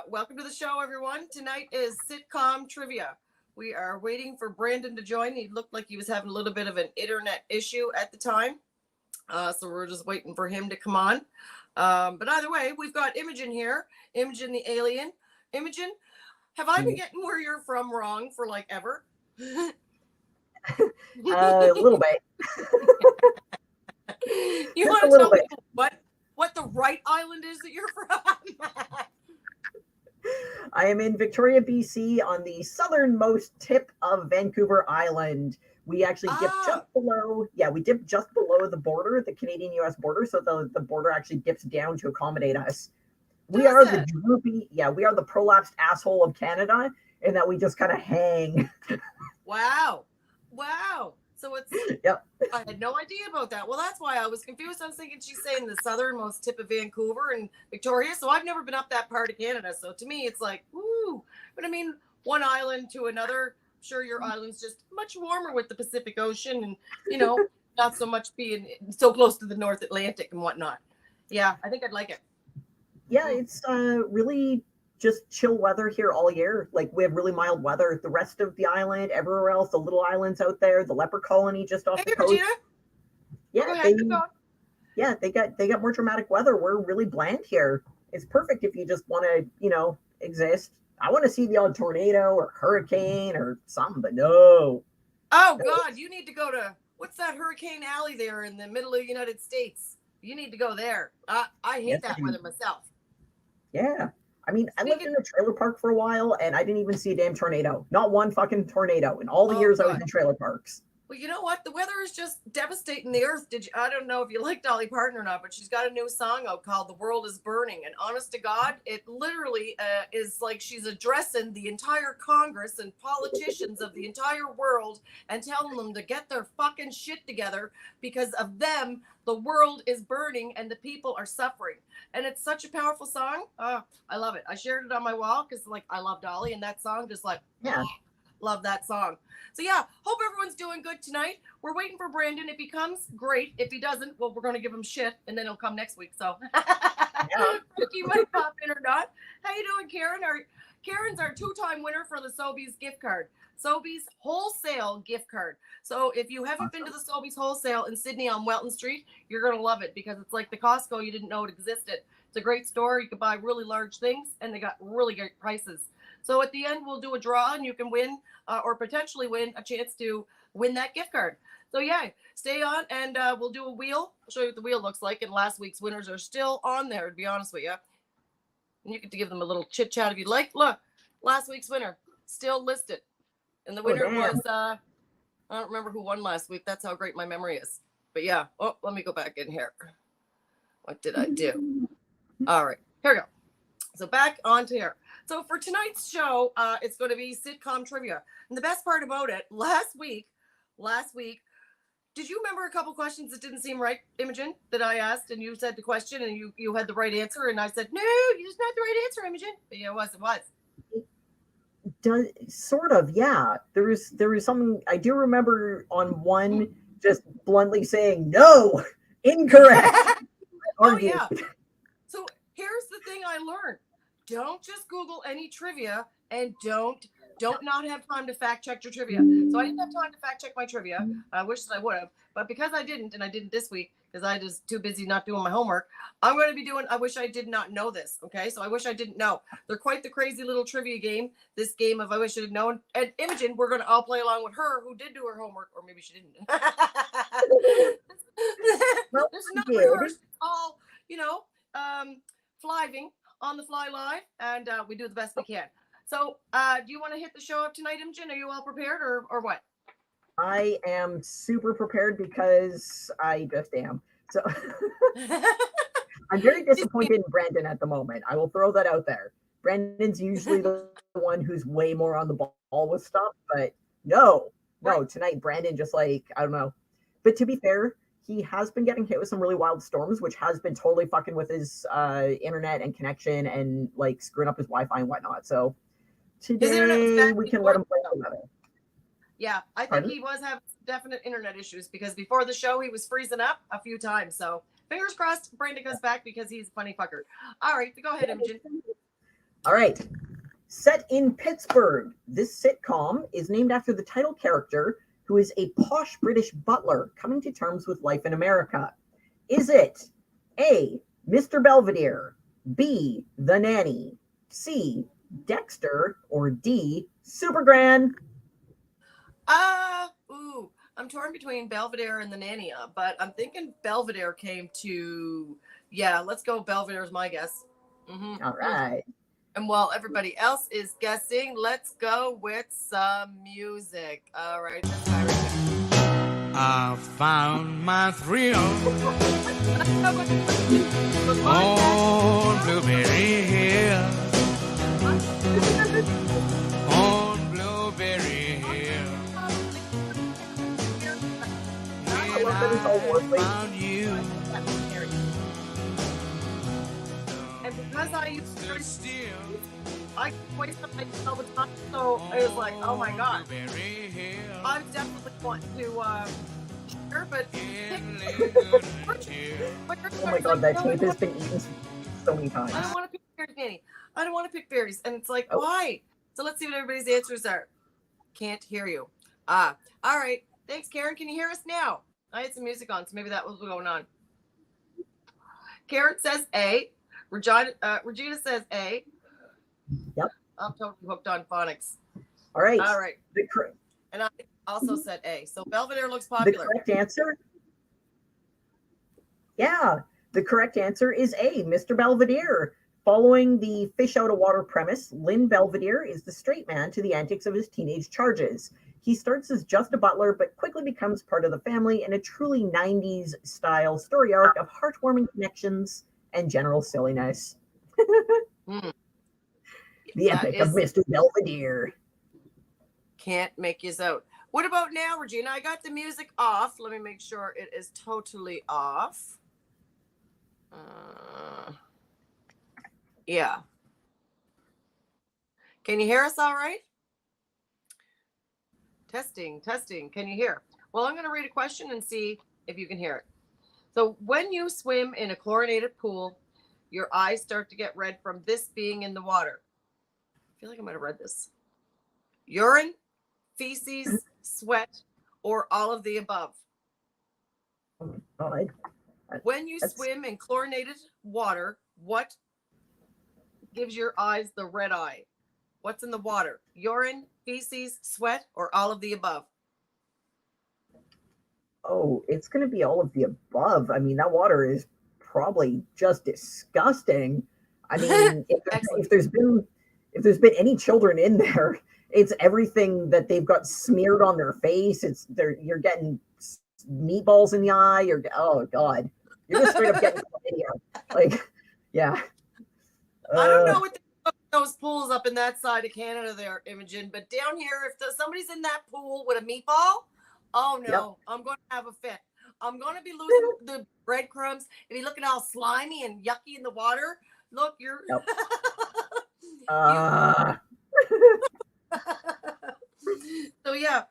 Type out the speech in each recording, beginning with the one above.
Welcome to the show, everyone. Tonight is Sitcom Trivia. We are waiting for Brandon to join. He looked like he was having a little bit of an internet issue at the time. So we're just waiting for him to come on. But either way, we've got Imogen here. Imogen the alien. Imogen, have I been getting where you're from wrong for like ever? A little bit. You Just want a to little tell me bit. what the right island is that you're from? I am in Victoria, BC, on the southernmost tip of Vancouver Island. We actually dip just below, we dip just below the border, the Canadian-US border, so the border actually dips down to accommodate us. We are the droopy, we are the prolapsed asshole of Canada, in that we just kind of hang. Wow. So it's, yep. I had no idea about that. Well, that's why I was confused. I was thinking she's saying the southernmost tip of Vancouver and Victoria. So I've never been up that part of Canada. So to me, it's like, woo. But I mean, one island to another. I'm sure your island's just much warmer with the Pacific Ocean and, not so much being so close to the North Atlantic and whatnot. Yeah, I think I'd like it. Yeah, it's really just chill weather here all year. Like, we have really mild weather. The rest of the island, everywhere else, the little islands out there, the leper colony just off the coast. Regina? They got more dramatic weather. We're really bland here. It's perfect if you just want to, exist. I want to see the odd tornado or hurricane or something, but no. Oh, God, you need to go to, what's that Hurricane Alley there in the middle of the United States? You need to go there. I hate that weather myself. Yeah. I mean, I lived in a trailer park for a while, and I didn't even see a damn tornado. Not one fucking tornado in all the years I was in trailer parks. Well, you know what? The weather is just devastating the earth. I don't know if you like Dolly Parton or not, but she's got a new song out called The World is Burning. And honest to God, it literally is like she's addressing the entire Congress and politicians of the entire world and telling them to get their fucking shit together because of them. The world is burning and the people are suffering. And it's such a powerful song. I love it. I shared it on my wall because, like, I love Dolly, and that song just like, love that song. So yeah, hope everyone's doing good tonight. We're waiting for Brandon. If he comes, great. If he doesn't, well, we're going to give him shit, and then he'll come next week. So Ricky might pop in or not. How you doing, Karen? Karen's our two-time winner for the Sobeys gift card. Sobeys wholesale gift card. So if you haven't been to the Sobeys wholesale in Sydney on Welton Street, you're going to love it because it's like the Costco you didn't know it existed. It's a great store. You can buy really large things, and they got really great prices. So at the end, we'll do a draw, and you can win or potentially win a chance to win that gift card. So yeah, stay on, and we'll do a wheel. I'll show you what the wheel looks like, and last week's winners are still on there, to be honest with you. And you get to give them a little chit-chat if you'd like. Look, last week's winner, still listed. And the winner was, I don't remember who won last week. That's how great my memory is. But yeah, let me go back in here. What did I do? All right, here we go. So back onto here. So for tonight's show, it's going to be Sitcom Trivia. And the best part about it, last week, did you remember a couple questions that didn't seem right, Imogen, that I asked, and you said the question, and you had the right answer, and I said, no, you just not the right answer, Imogen. But yeah, it was. Sort of, yeah. There was something I do remember on one just bluntly saying, no, incorrect. Oh, yeah. So here's the thing I learned. Don't just Google any trivia and don't not have time to fact check your trivia. So I didn't have time to fact check my trivia. I wish that I would have, but because I didn't, and I didn't this week because I was too busy not doing my homework, I'm going to be doing I wish I did not know this. Okay, so I wish I didn't know. They're quite the crazy little trivia game. This game of I wish I did known. And Imogen, we're going to all play along with her who did do her homework, or maybe she didn't. Well, this is not rehearsed. It's all fliving on the fly live, and we do the best we can. So do you want to hit the show up tonight, Imogen? Are you all prepared or what? I am super prepared because I just am. So I'm very disappointed in Brandon at the moment. I will throw that out there. Brandon's usually the one who's way more on the ball with stuff, but no, tonight Brandon just I don't know. But to be fair, he has been getting hit with some really wild storms, which has been totally fucking with his internet and connection and like screwing up his Wi-Fi and whatnot. So today we can let him play together. Yeah, I think he was having definite internet issues because before the show he was freezing up a few times. So fingers crossed Brandon goes back because he's a funny fucker. All right, go ahead, Imogen. All right. Set in Pittsburgh, this sitcom is named after the title character, who is a posh British butler coming to terms with life in America. Is it A, Mr. Belvedere, B, The Nanny, C, Dexter, or D, Supergran? I'm torn between Belvedere and The Nanny, but I'm thinking Belvedere came to, let's go. Belvedere is my guess. Mm-hmm. All right. And while everybody else is guessing, let's go with some music. All right, this I found my thrill on Blueberry Hill. On Blueberry Hill. When I found you. And because I used to I waste my time all the time, so it was like, oh my god, I definitely want to share, but oh my god, that tape has been eaten so many times. I don't want to pick berries, Nanny. I don't want to pick berries, and it's like, why? So let's see what everybody's answers are. Can't hear you. All right. Thanks, Karen. Can you hear us now? I had some music on, so maybe that was going on. Karen says A. Regina says A. Yep. I'm totally hooked on phonics. All right. And I also said A. So Belvedere looks popular. The correct answer? Yeah. The correct answer is A, Mr. Belvedere. Following the fish out of water premise, Lynn Belvedere is the straight man to the antics of his teenage charges. He starts as just a butler, but quickly becomes part of the family in a truly 90s style story arc of heartwarming connections and general silliness. The epic of Mr. Belvedere. Can't make you out. What about now, Regina? I got the music off. Let me make sure it is totally off. Yeah. Can you hear us all right? Testing. Can you hear? Well, I'm going to read a question and see if you can hear it. So when you swim in a chlorinated pool, your eyes start to get red from this being in the water. I feel like I might have read this. Urine, feces, sweat, or all of the above. When you swim in chlorinated water, what gives your eyes the red eye? What's in the water? Urine, feces, sweat, or all of the above? Oh, it's going to be all of the above. I mean, that water is probably just disgusting. I mean, if there's been any children in there, it's everything that they've got smeared on their face. You're getting meatballs in the eye. Oh god, you're just straight up getting chlamydia. Like, yeah. I don't know what those pools up in that side of Canada there, Imogen, but down here, if somebody's in that pool with a meatball, oh no, yep. I'm going to have a fit. I'm going to be losing the breadcrumbs. If you're looking all slimy and yucky in the water, look, you're. Yep. So yeah,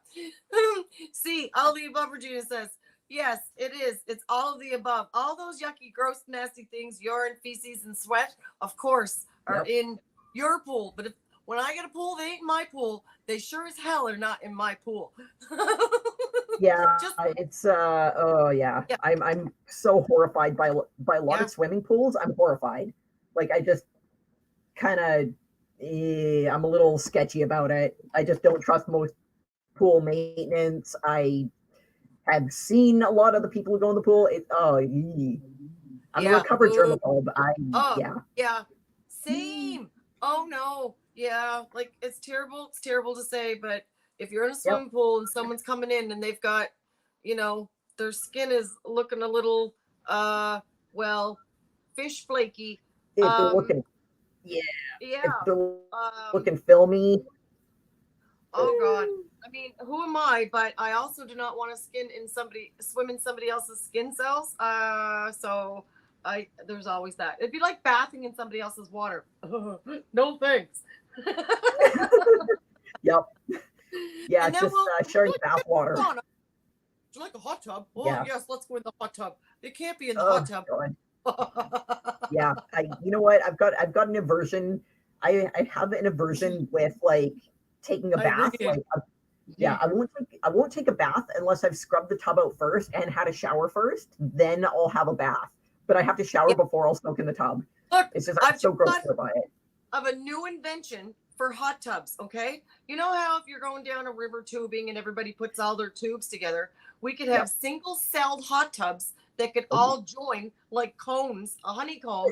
see, all the above, Regina says. Yes, it is. It's all of the above. All those yucky, gross, nasty things, urine, feces, and sweat, of course, are in your pool. But when I get a pool, they ain't in my pool. They sure as hell are not in my pool. Yeah, I'm so horrified by a lot of swimming pools. I'm horrified. Like, I just kind of, I'm a little sketchy about it. I just don't trust most pool maintenance. I have seen a lot of the people who go in the pool. I'm a recovered germaphobe. Yeah, same. Oh no, yeah, like it's terrible. It's terrible to say, but if you're in a swimming pool and someone's coming in and they've got, their skin is looking a little, fish flaky. If they're looking, if they're looking filmy. Oh God. I mean, who am I? But I also do not want to swim in somebody else's skin cells. There's always that. It'd be like bathing in somebody else's water. No thanks. Yep. Yeah, it's just sharing bath water. Do you like a hot tub? Oh yes, let's go in the hot tub. It can't be in the hot tub. Yeah, you know what? I've got an aversion. I have an aversion with like taking a bath. Like, yeah, I won't take a bath unless I've scrubbed the tub out first and had a shower first. Then I'll have a bath. But I have to shower before I'll soak in the tub. Look, it's just I'm so gross by it. Of a new invention for hot tubs. Okay, you know how if you're going down a river tubing and everybody puts all their tubes together, we could have single-celled hot tubs that could all join like cones, a honeycomb,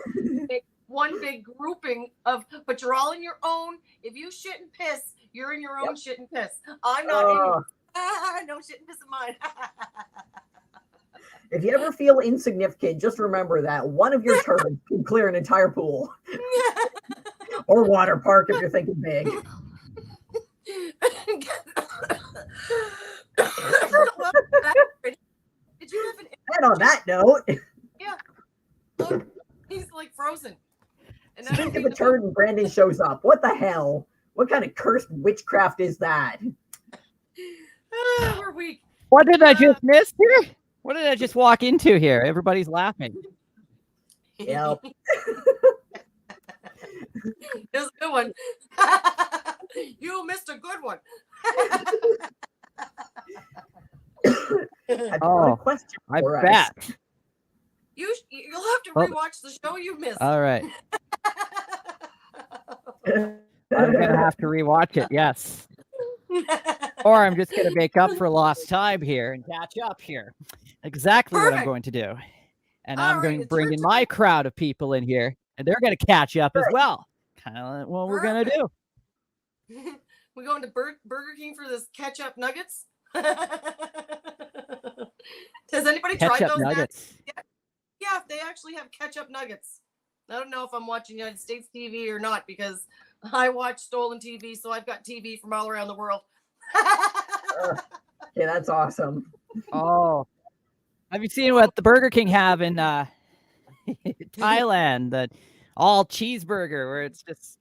make one big grouping of. But you're all in your own. If you shit and piss, you're in your own shit and piss. I'm not in your, no shit and piss of mine. If you ever feel insignificant, just remember that one of your turds can clear an entire pool. Or water park if you're thinking big. Did you have an And on that note, yeah, look, he's like frozen. And speak of the turd and Brandon shows up. What the hell? What kind of cursed witchcraft is that? We're weak. What did I just miss here? What did I just walk into here? Everybody's laughing. Yep. It was a good one. You missed a good one. Have a question I for us? bet. You'll have to rewatch the show you missed. All right. I'm gonna have to rewatch it. Yes. Or I'm just gonna make up for lost time here and catch up here. Exactly what I'm going to do. And I'm going to bring in my crowd of people in here, and they're going to catch up as well. Kind of like what we're going to do. We going to Burger King for this ketchup nuggets? Has anybody tried those nuggets? Yeah, they actually have ketchup nuggets. I don't know if I'm watching United States TV or not because I watch stolen TV, so I've got TV from all around the world. Yeah, that's awesome. Oh. Have you seen what the Burger King have in Thailand? The all cheeseburger where it's just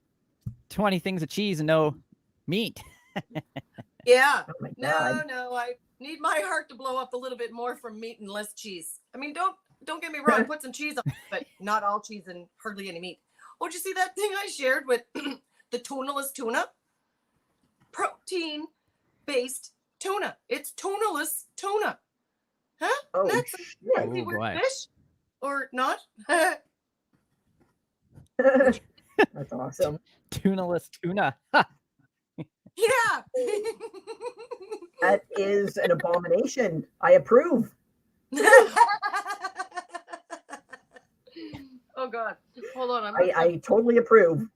20 things of cheese and no meat. Yeah. Oh No, I need my heart to blow up a little bit more from meat and less cheese. I mean, don't get me wrong, put some cheese on it, but not all cheese and hardly any meat. Oh, did you see that thing I shared with the tunaless tuna? Protein-based tuna. It's tunaless tuna. Huh? Oh, that's a fancy word fish or not? That's awesome. Tunaless tuna. Yeah. That is an abomination. I approve. Oh God. Hold on. I totally approve.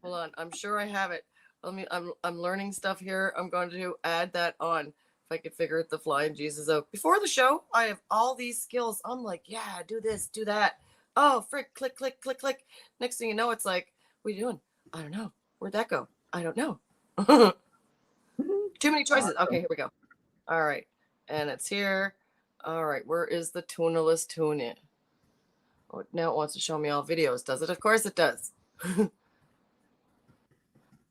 Hold on. I'm sure I have it. I'm learning stuff here. I'm going to add that on. If I could figure it the flying Jesus out. Before the show, I have all these skills. I'm like, yeah, do this, do that. Oh, frick, click, click, click, click. Next thing you know, it's like, what are you doing? I don't know. Where'd that go? I don't know. Too many choices. Okay, here we go. All right. And it's here. All right. Where is the tunaless tuna? Oh, now it wants to show me all videos. Does it? Of course it does.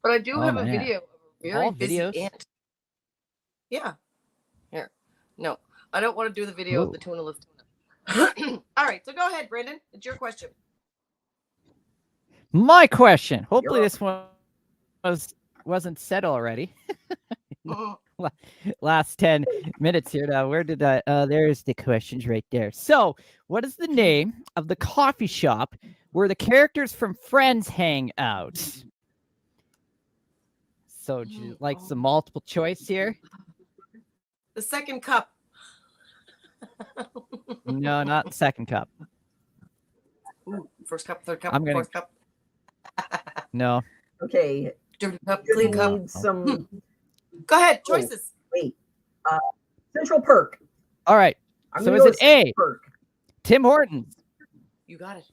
But I do have a video of a very busy ant. Yeah. Here. No, I don't want to do the video of the tunaless tuna. All right. So go ahead, Brandon. It's your question. My question. Hopefully this one wasn't said already. Last 10 minutes here now. Where did I there's the questions right there. So what is the name of the coffee shop where the characters from Friends hang out? So do you like some multiple choice here? The second cup. No, not second cup. Ooh, first cup, third cup, fourth cup. No. Okay. Dirty cup, clean cup. Some. Go ahead. Choices. Wait. Central Perk. All right. So is it A, Perk. Tim Hortons? You got it.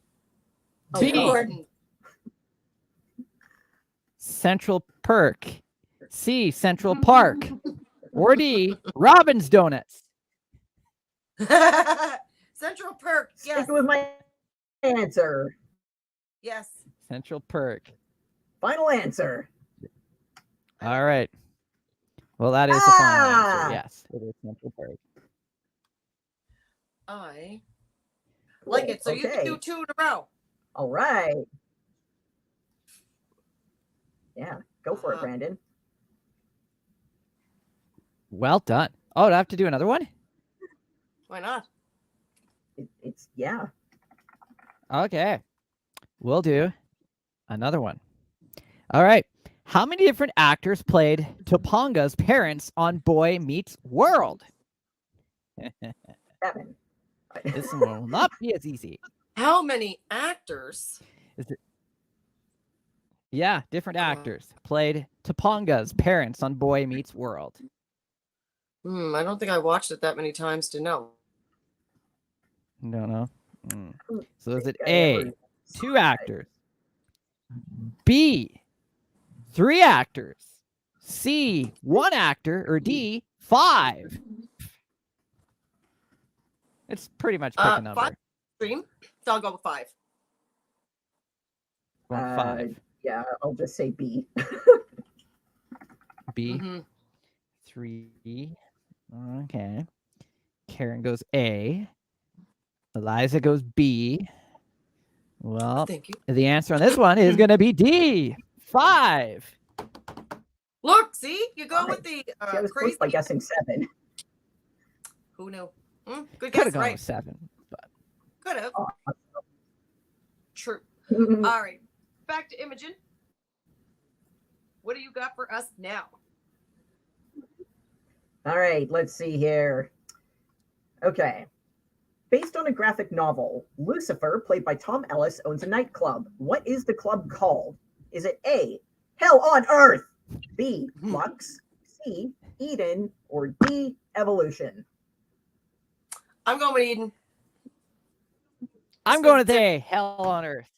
B, Hortons. Central Perk. C, Central Park. Or D, Robin's Donuts? Central Perk. Yes. Stick with my answer. Yes. Central Perk. Final answer. All right. Well, that is the final answer. Yes, it is Central Park. I like it. So you can do two in a row. All right. Yeah, go for it, Brandon. Well done. Oh, do I have to do another one? Why not? It's yeah. Okay. We'll do another one. All right. How many different actors played Topanga's parents on Boy Meets World? 7. This one will not be as easy. How many actors? Yeah, different actors played Topanga's parents on Boy Meets World. I don't think I watched it that many times to know. No. So is it A, 2 actors, B, 3 actors, C, 1 actor, or D, 5? It's pretty much pick a number. 5 stream, so I'll go with 5. Going 5. Yeah, I'll just say B. B, 3. Okay. Karen goes A. Eliza goes B. Well, Thank you. the answer on this one is going to be D, 5. Look, see, you go with the I was crazy. close by guessing 7. Who knew? Good Could guess, have gone right? with 7. But Could have. Oh. True. All right, back to Imogen. What do you got for us now? All right, let's see here. Okay. Based on a graphic novel, Lucifer, played by Tom Ellis, owns a nightclub. What is the club called? Is it A, Hell on Earth, B, Lux, C, Eden, or D, Evolution? I'm going with Eden. I'm going with A, Hell on Earth.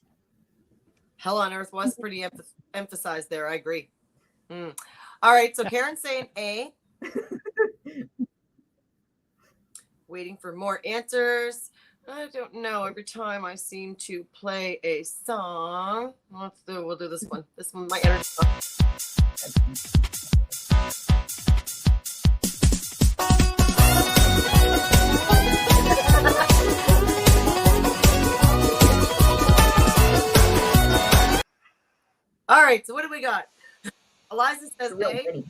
Hell on Earth was pretty emphasized there. I agree. All right, so Karen's saying A. Waiting for more answers. I don't know. Every time I seem to play a song, we'll do this one. This one, my energy song. All right, so what do we got? Eliza says A.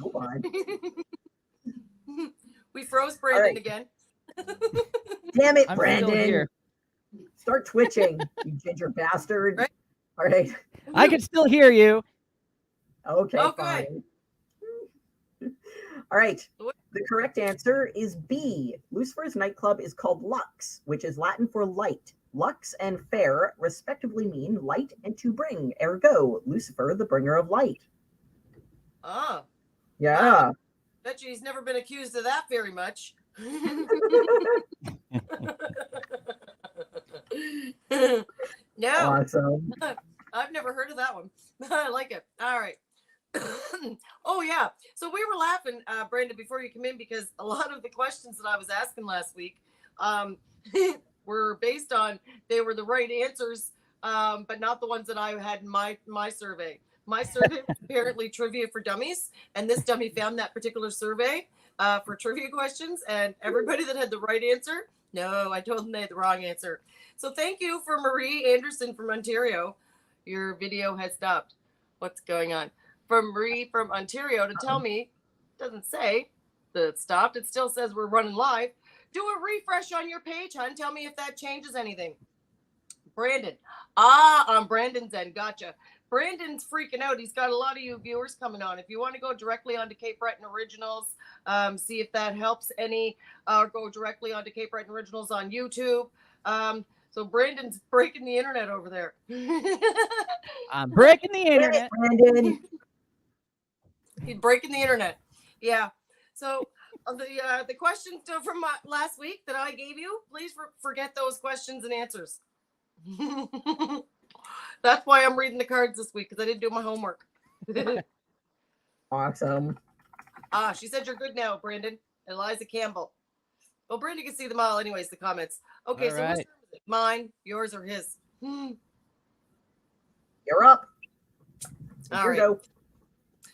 We froze Brandon again. Damn it, I'm Brandon. Start twitching, you ginger bastard. Right. All right. I can still hear you. Okay, Oh, fine. All right. The correct answer is B. Lucifer's nightclub is called Lux, which is Latin for light. Lux and fair, respectively, mean light and to bring. Ergo, Lucifer, the bringer of light. Oh. Yeah. Wow. Bet you he's never been accused of that very much. No. Awesome. I've never heard of that one. I like it. All right. Oh, yeah. So we were laughing, Brandon, before you come in, because a lot of the questions that I was asking last week were based on, they were the right answers, but not the ones that I had in my survey. My survey was apparently trivia for dummies, and this dummy found that particular survey for trivia questions, and everybody that had the right answer, no, I told them they had the wrong answer. So thank you for Marie Anderson from Ontario. Your video has stopped. What's going on? From Marie from Ontario to tell me, doesn't say that it stopped. It still says we're running live. Do a refresh on your page, hon. Tell me if that changes anything. Brandon. On Brandon's end. Gotcha. Brandon's freaking out. He's got a lot of you viewers coming on. If you want to go directly onto Cape Breton Originals, see if that helps any, or go directly onto Cape Breton Originals on YouTube. So Brandon's breaking the internet over there. I'm breaking the internet. Brandon. He's breaking the internet. Yeah. So the questions from last week that I gave you, please forget those questions and answers. That's why I'm reading the cards this week, because I didn't do my homework. Awesome. She said you're good now, Brandon. Eliza Campbell. Well, Brandon can see them all anyways, the comments. Okay, All so right. whose turn is it? Mine, yours, or his? You're up. All Here right. you go.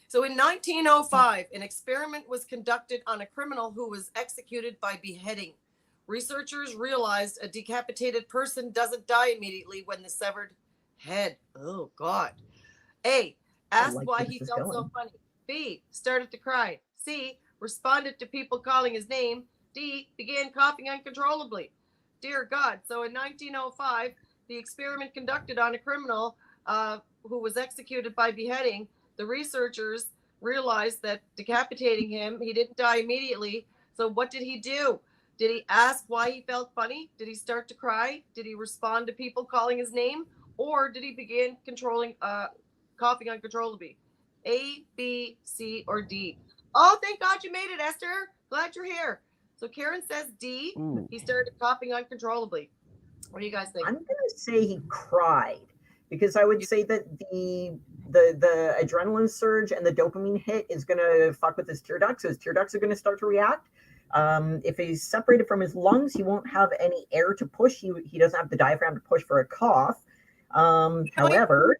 So in 1905, an experiment was conducted on a criminal who was executed by beheading. Researchers realized a decapitated person doesn't die immediately when the severed head. Oh, God. A, Asked like why where he this is felt so going. funny. B. Started to cry. C. Responded to people calling his name. D. Began coughing uncontrollably. Dear God. So in 1905, the experiment conducted on a criminal who was executed by beheading, the researchers realized that decapitating him, he didn't die immediately. So what did he do? Did he ask why he felt funny? Did he start to cry? Did he respond to people calling his name? Or did he begin coughing uncontrollably? A, B, C, or D? Oh, thank God you made it, Esther. Glad you're here. So Karen says D. Ooh. He started coughing uncontrollably. What do you guys think? I'm gonna say he cried because I would say that the adrenaline surge and the dopamine hit is gonna fuck with his tear ducts. So his tear ducts are gonna start to react. If he's separated from his lungs, he won't have any air to push. He doesn't have the diaphragm to push for a cough. However,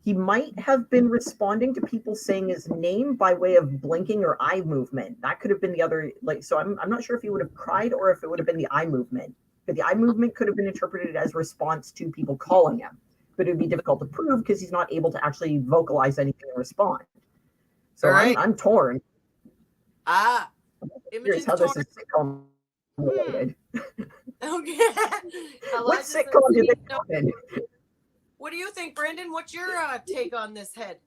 he might have been responding to people saying his name by way of blinking or eye movement. That could have been the other, so I'm not sure if he would have cried or if it would have been the eye movement. But the eye movement could have been interpreted as response to people calling him. But it would be difficult to prove because he's not able to actually vocalize anything in response. So Right. I'm torn. Imogen's Here's how torn. this is sitcom related. Okay. What sitcom did they come in? What do you think, Brandon? What's your take on this head?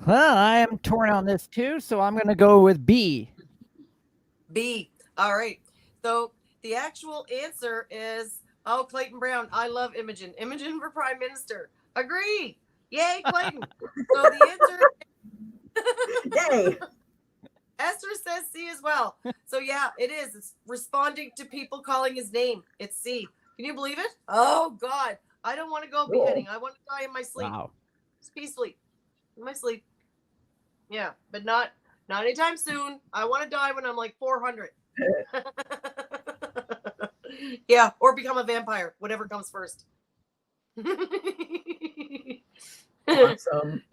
Well, I am torn on this too, so I'm going to go with B. B. All right. So the actual answer is, Clayton Brown. I love Imogen. Imogen for Prime Minister. Agree. Yay, Clayton. So the answer. Yay. Esther says C as well. So yeah, it is. It's responding to people calling his name. It's C. Can you believe it? Oh God. I don't want to go beheading. I want to die in my sleep. Wow. Just peacefully. In my sleep. Yeah, but not anytime soon. I want to die when I'm like 400. Yeah, or become a vampire. Whatever comes first. Awesome.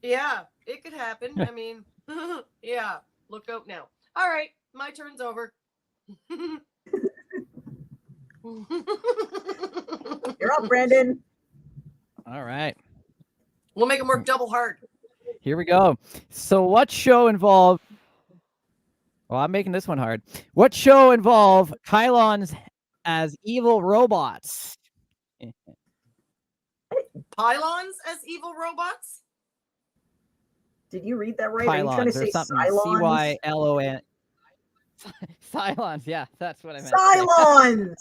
It could happen. I mean, yeah, look out now. All right, my turn's over. You're up, Brandon. All right. We'll make him work double hard. Here we go. So what show involved... Well, I'm making this one hard. What show involved pylons as evil robots? Pylons as evil robots? Did you read that right? Are you trying to Pylons or say something. Cylons? Cylon. Cylons, yeah, that's what I meant. Cylons!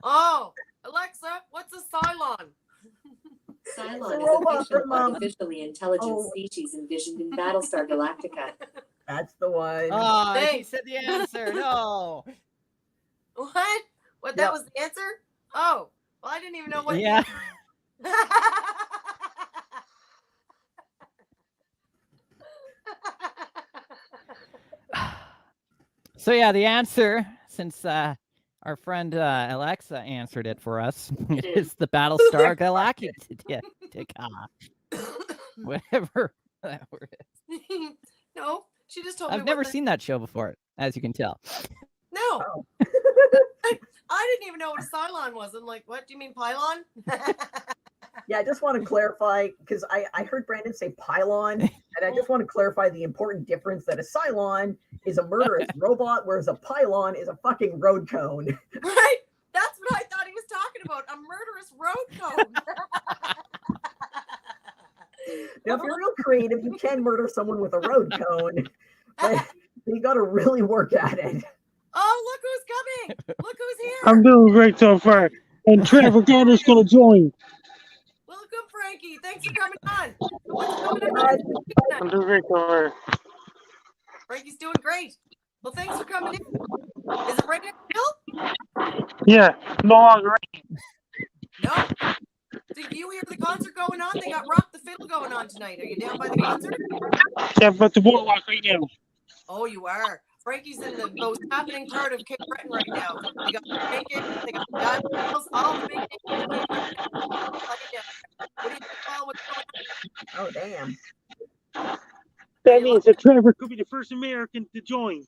Oh, Alexa, what's a Cylon? Cylon robot is a fictional from, artificially intelligent species envisioned in Battlestar Galactica. That's the one. Oh, he Thanks. said the answer. No. What? What? That Yep. was the answer? Oh, well, I didn't even know what. Yeah. So yeah, the answer, since our friend Alexa answered it for us, is the Battlestar Galactica. Whatever that word is. No, she just told me. I've never seen that show before, as you can tell. No, Oh. I didn't even know what a Cylon was. I'm like, what do you mean pylon? Yeah, I just want to clarify because I heard Brandon say pylon, and I just want to clarify the important difference that a Cylon is a murderous robot, whereas a pylon is a fucking road cone. Right? That's what I thought he was talking about. A murderous road cone. Now, if you're real creative, you can murder someone with a road cone, but you got to really work at it. Oh, look who's coming. Look who's here. I'm doing great so far. And Trevor Gatter's going to join. Welcome, Frankie. Thanks for coming on. What's going on? I'm doing great so far. Frankie's doing great. Well, thanks for coming in. Is it right now? Yeah, no longer. No. Did you hear the concert going on? They got Rock the Fiddle going on tonight. Are you down by the concert? Yeah, but the boardwalk right now. Oh, you are. Frankie's in the most happening part of Cape Breton right now. They got Frankie, they got Guys, all the big names in Cape Breton. What do you think, Paul? What's going on? Oh, damn. That means that Trevor could be the first American to join.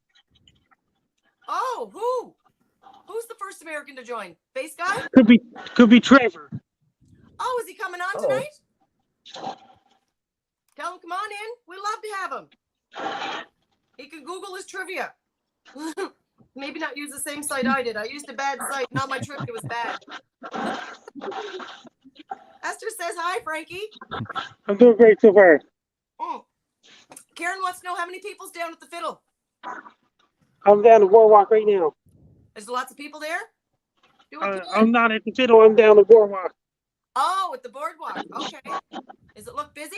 Oh, who? Who's the first American to join? Face guy? Could be Trevor. Oh, is he coming on Oh. tonight? Tell him, come on in. We love to have him. He can Google his trivia. Maybe not use the same site I did. I used a bad site. Not my trivia was bad. Esther says hi, Frankie. I'm doing great so far. Karen wants to know how many people's down at the fiddle. I'm down the boardwalk right now. There's lots of people there? I'm not at the fiddle. I'm down the boardwalk. Oh, at the boardwalk. Okay. Does it look busy?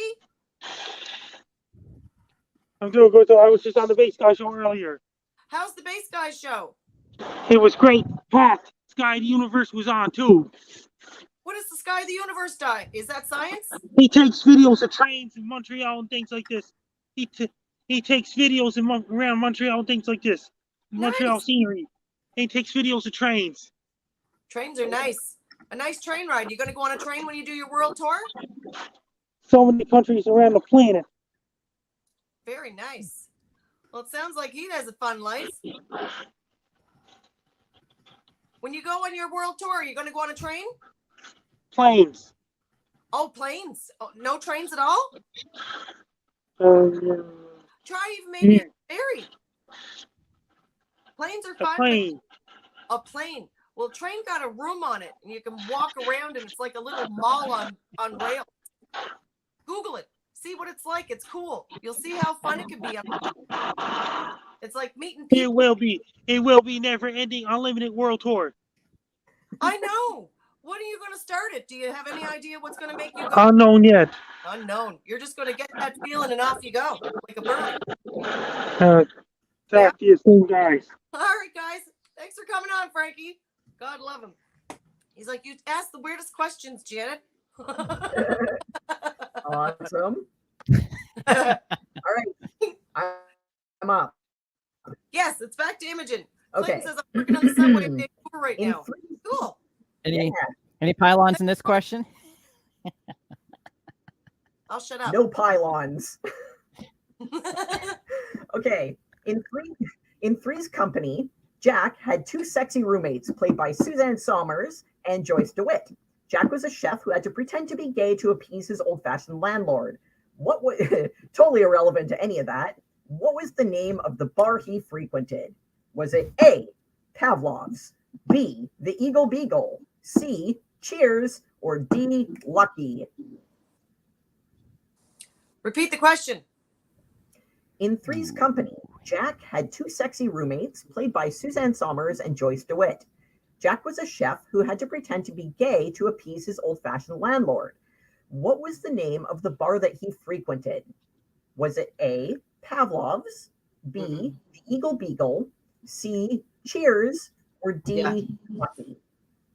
I'm doing good. So I was just on the Bass Guy show earlier. How's the Bass Guys show? It was great. Packed. Sky of the Universe was on too. What is the Sky of the Universe die? Is that science? He takes videos of trains in Montreal and things like this. He takes videos around Montreal and things like this. Montreal scenery. He takes videos of trains. Trains are nice. A nice train ride. You going to go on a train when you do your world tour? So many countries around the planet. Very nice. Well, it sounds like he has a fun life. When you go on your world tour, are you going to go on a train? Planes. Oh, planes. Oh, no trains at all? Try even maybe a ferry. Planes are fun. A plane. Well, train got a room on it, and you can walk around, and it's like a little mall on rails. Google it. See what it's like. It's cool. You'll see how fun it can be. It's like meeting people. It will be never-ending, unlimited world tour. I know. When are you going to start it? Do you have any idea what's going to make you go? Unknown yet. Unknown. You're just going to get that feeling, and off you go, like a bird. Talk to you soon, guys. All right, guys. Thanks for coming on, Frankie. God love him. He's like, you ask the weirdest questions, Janet. Awesome. All right. I'm up. Yes, it's back to Imogen. Okay. Clayton says I'm working on the subway in Vancouver right now. Cool. Any pylons in this question? I'll shut up. No pylons. Okay. In Three's Company, Jack had two sexy roommates played by Suzanne Somers and Joyce DeWitt. Jack was a chef who had to pretend to be gay to appease his old-fashioned landlord. What was totally irrelevant to any of that? What was the name of the bar he frequented? Was it A, Pavlov's, B, the Eagle Beagle, C, Cheers, or D, Lucky? Repeat the question. In Three's Company, Jack had two sexy roommates played by Suzanne Somers and Joyce DeWitt. Jack was a chef who had to pretend to be gay to appease his old-fashioned landlord. What was the name of the bar that he frequented? Was it A, Pavlov's, B, the Eagle Beagle, C, Cheers, or D, Lucky?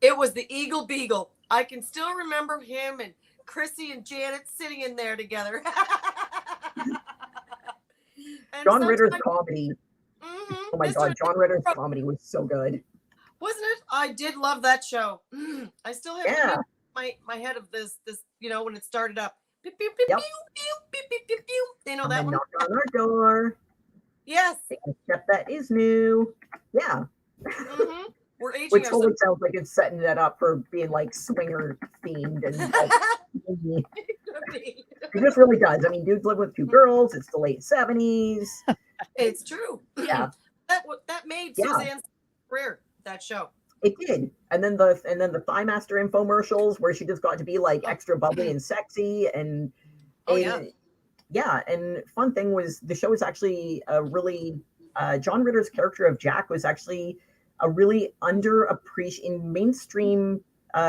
It was the Eagle Beagle. I can still remember him and Chrissy and Janet sitting in there together. John Ritter's comedy. Oh my God, John Ritter's comedy was so good. Wasn't it? I did love that show. I still have my head of this, when it started up. Pew, pew, pew, Yep. pew, pew, pew, pew, pew. You know that one? Knock on our door. Yes. Except that is new. Yeah. We're aging Which ourselves. totally sounds like it's setting it up for being like swinger themed and it just really does. I mean, dudes live with two girls. It's the late 70s. It's true. Yeah. That made Suzanne's career, that show. It did. And then the Thigh Master infomercials where she just got to be like extra bubbly and sexy and and fun thing was the show was actually a really John Ritter's character of Jack was actually a really underappreciated in mainstream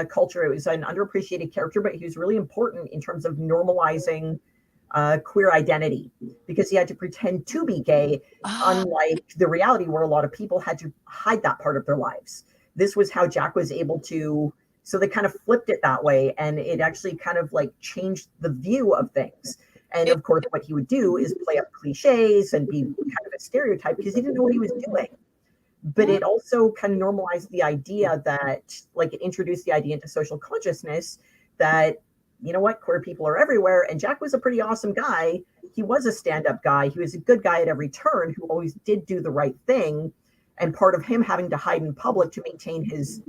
culture. It was an underappreciated character, but he was really important in terms of normalizing queer identity because he had to pretend to be gay, unlike the reality where a lot of people had to hide that part of their lives. This was how Jack was able to, so they kind of flipped it that way, and it actually kind of like changed the view of things. And of course, what he would do is play up cliches and be kind of a stereotype because he didn't know what he was doing. But it also kind of normalized the idea that, like, it introduced the idea into social consciousness that, you know what, queer people are everywhere. And Jack was a pretty awesome guy. He was a stand-up guy. He was a good guy at every turn who always did do the right thing. And part of him having to hide in public to maintain his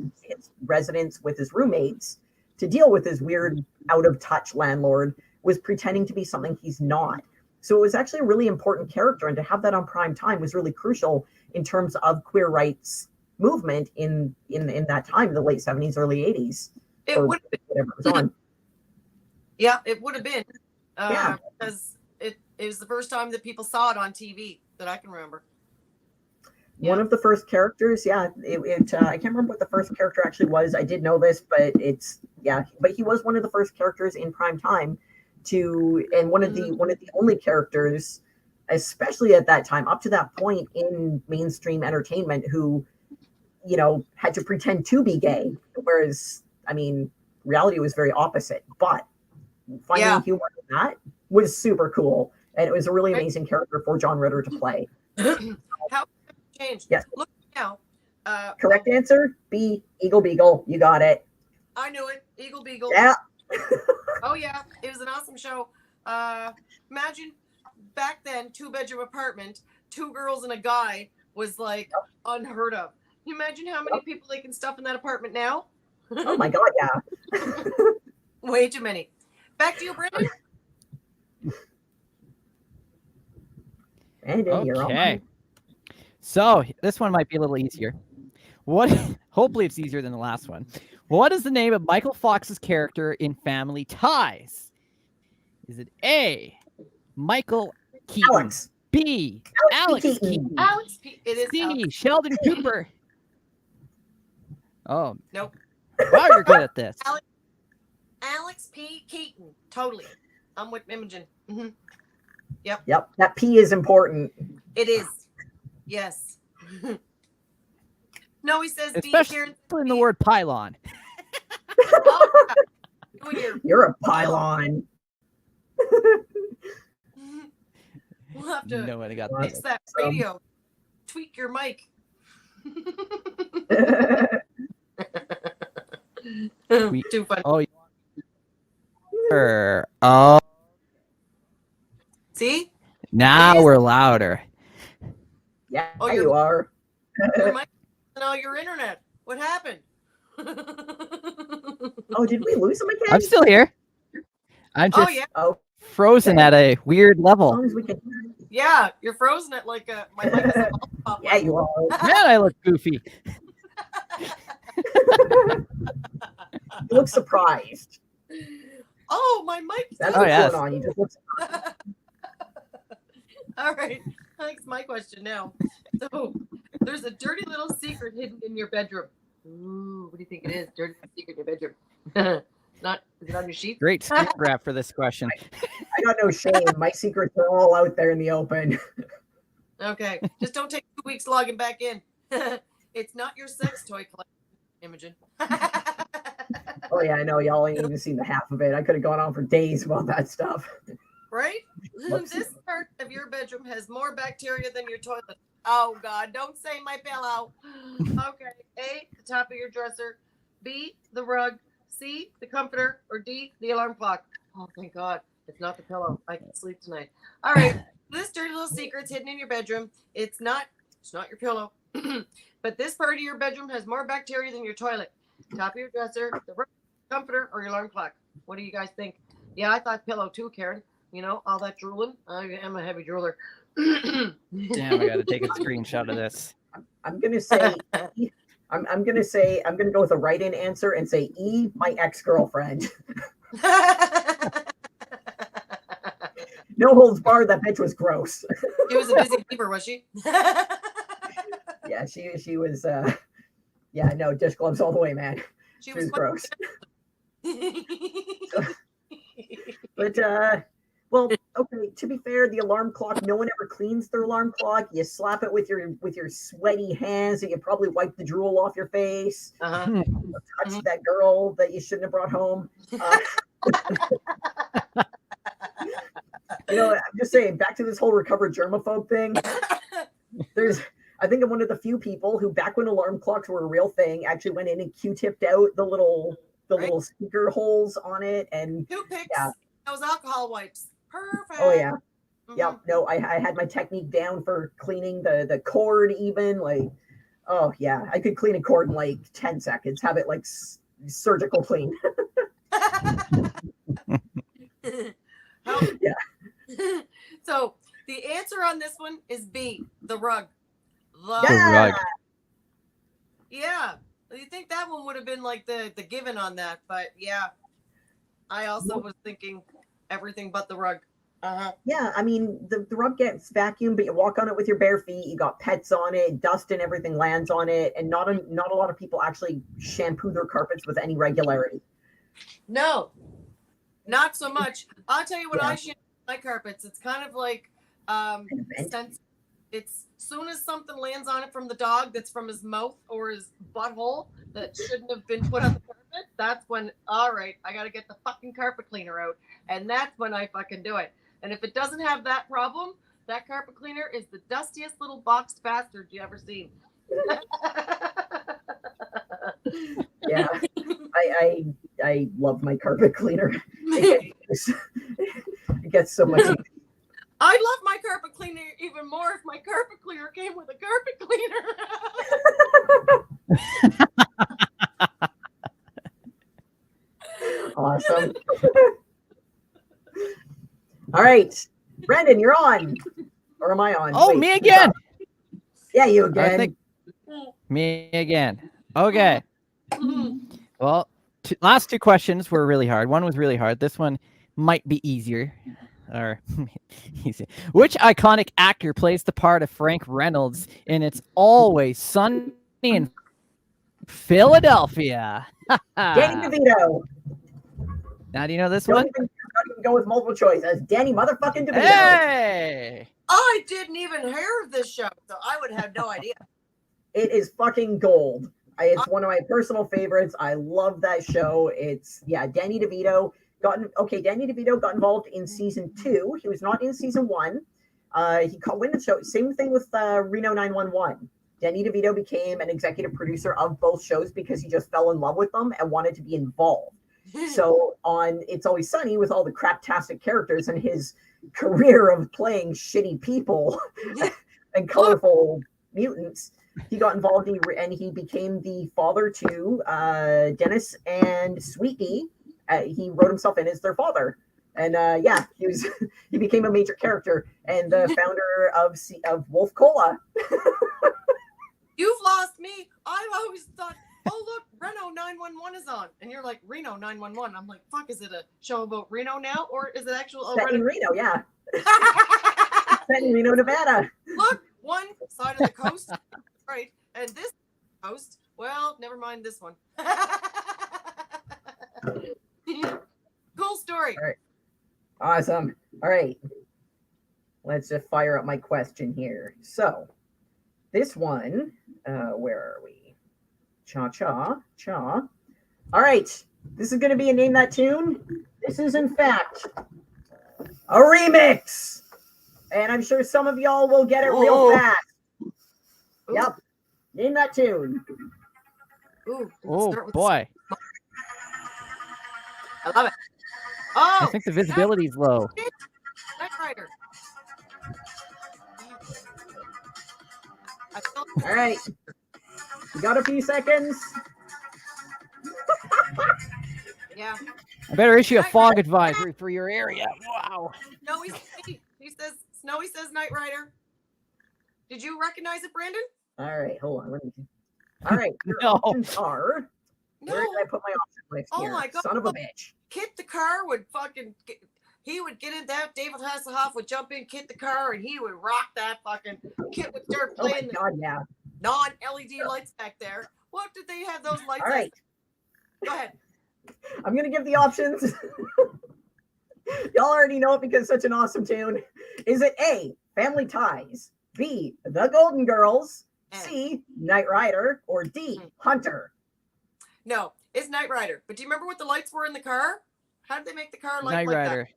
residence with his roommates to deal with his weird out-of-touch landlord was pretending to be something he's not. So it was actually a really important character, and to have that on prime time was really crucial in terms of queer rights movement in that time, the late 70s, early 80s, It or would have been. whatever it was on. Yeah, it would have been. Yeah. Because it was the first time that people saw it on TV that I can remember. One of the first characters, I can't remember what the first character actually was. I did know this, but but he was one of the first characters in prime time and one of the only characters, especially at that time, up to that point in mainstream entertainment, who, had to pretend to be gay, whereas, I mean, reality was very opposite. But finding humor in that was super cool, and it was a really amazing character for John Ritter to play. How changed? Yes. Look now. Correct answer B. Eagle Beagle. You got it. I knew it. Eagle Beagle. Yeah. Oh yeah, it was an awesome show. Imagine back then, 2-bedroom apartment, 2 girls and a guy was like unheard of. Can you imagine how many people they can stuff in that apartment now? Oh my God, yeah. Way too many. Back to you, Brandon. Okay. So this one might be a little easier. Hopefully it's easier than the last one. What is the name of Michael Fox's character in Family Ties? Is it A, Michael Keaton, Alex. B, Alex Keaton, Alex P. It is C, Alex. Sheldon Cooper? Oh. Nope. Wow, you're good at this. Alex P. Keaton. Totally. I'm with Imogen. Mm-hmm. Yep. That P is important. It is. Yes. No, he says D. Especially in the word pylon. Oh, yeah. You're a pylon. We'll have to Nobody got fix that radio. Tweak your mic. Too funny. Oh. See? Now we're louder. Yeah, Oh, you are. Your mic and all your internet. What happened? Oh, did we lose him again? I'm still here. I'm just frozen at a weird level. As long as we can. Yeah, you're frozen at like my mic is a pop. Yeah, you are. Man, I look goofy. You look surprised. Oh, my mic. That's Oh, what's yes. going on. You just look surprised. All right. That's my question now. So, there's a dirty little secret hidden in your bedroom. Ooh, what do you think it is? Dirty secret in your bedroom. Is it on your sheet? Great script grab for this question. I got no shame. My secrets are all out there in the open. Okay. Just don't take 2 weeks logging back in. It's not your sex toy collection, Imogen. Oh yeah, I know. Y'all ain't even seen the half of it. I could have gone on for days about that stuff. Right? Whoops. This part of your bedroom has more bacteria than your toilet. Oh, God. Don't say my pillow. Okay. A, the top of your dresser. B, the rug. C, the comforter. Or D, the alarm clock. Oh, thank God. It's not the pillow. I can sleep tonight. All right. This dirty little secret's hidden in your bedroom. It's not your pillow. But this part of your bedroom has more bacteria than your toilet. Top of your dresser, the rug, comforter, or your alarm clock. What do you guys think? Yeah, I thought pillow too, Karen. You know, all that drooling. I am a heavy drooler. Damn, I gotta take a screenshot of this. I'm gonna say I'm gonna go with a write-in answer and say E, my ex-girlfriend. No holds barred. That bitch was gross. She was a busy beaver, was she? Yeah, she was. Yeah, no, dish gloves all the way, man. She was gross. But well, okay. To be fair, the alarm clock. No one ever cleans their alarm clock. You slap it with your sweaty hands, and you probably wipe the drool off your face. Touch that girl that you shouldn't have brought home. You know, I'm just saying. Back to this whole recovered germaphobe thing. I think I'm one of the few people who, back when alarm clocks were a real thing, actually went in and Q-tipped out the little speaker holes on it, and toothpicks. Yeah. Those alcohol wipes. Perfect. Oh yeah. Yep. No, I had my technique down for cleaning the cord even. Like, oh yeah, I could clean a cord in like 10 seconds. Have it like surgical clean. How? Yeah. So the answer on this one is B, the rug. The Yeah. rug. Yeah. You think that one would have been like the given on that, but yeah. I also was thinking everything but the rug. Uh-huh. Yeah, I mean, the rug gets vacuumed, but you walk on it with your bare feet. You got pets on it, dust and everything lands on it, and not a lot of people actually shampoo their carpets with any regularity. No, not so much. I'll tell you when Yeah. I shampoo my carpets, it's kind of like since it's soon as something lands on it from the dog that's from his mouth or his butthole that shouldn't have been put on the carpet, that's when, all right, I got to get the fucking carpet cleaner out. And that's when I fucking do it. And if it doesn't have that problem, that carpet cleaner is the dustiest little boxed bastard you ever seen. Yeah, I love my carpet cleaner. It gets so much. I love my carpet cleaner even more if my carpet cleaner came with a carpet cleaner. Awesome. All right, Brandon, you're on. Or am I on? Oh, Wait, me again. Yeah, you I again. think me again. Okay. Well, last two questions were really hard. One was really hard. This one might be easier. Or easy. Which iconic actor plays the part of Frank Reynolds in It's Always Sunny in Philadelphia? Danny DeVito. Now, do you know this Don't one? even go with multiple choice. That's Danny motherfucking DeVito. Hey! I didn't even hear of this show, so I would have no idea. It is fucking gold. It's one of my personal favorites. I love that show. It's Danny DeVito Danny DeVito got involved in season 2. He was not in season 1. He caught wind of the show. Same thing with Reno 911. Danny DeVito became an executive producer of both shows because he just fell in love with them and wanted to be involved. So on It's Always Sunny, with all the craptastic characters and his career of playing shitty people and colorful mutants, he got involved and he became the father to Dennis and Sweetie. He wrote himself in as their father, and he became a major character and the founder of Wolf Cola. You've lost me. I always thought, oh look, Reno 911 is on, and you're like Reno 911. I'm like, fuck, is it a show about Reno now, or is it actual? Set in Reno, yeah. Set in Reno, Nevada. Look, one side of the coast, right, and this coast. Well, never mind this one. Cool story. All right. Awesome. All right. Let's just fire up my question here. So, this one, where are we? Cha. All right. This is going to be a Name That Tune. This is, in fact, a remix. And I'm sure some of y'all will get it real fast. Ooh. Yep. Name That Tune. Ooh, Oh, boy. I love it. Oh, I think the visibility is low. Knight Rider. All right. You got a few seconds. Yeah. I better issue a fog advisory for your area. Wow. Snowy says Knight Rider. Did you recognize it, Brandon? All right, hold on. All right, your No. options are. No. Where did I put my option list Oh here? my God. Son of a bitch. Kit the car would fucking. He would get in that. David Hasselhoff would jump in, Kit the car, and he would rock that fucking. Kit would start Oh my playing God, yeah. non-LED lights back there. What did they have those lights? All right. Go ahead. I'm going to give the options. Y'all already know it because it's such an awesome tune. Is it A, Family Ties, B, The Golden Girls, C, Knight Rider, or D, Hunter? No, it's Knight Rider. But do you remember what the lights were in the car? How did they make the car light Knight like Rider.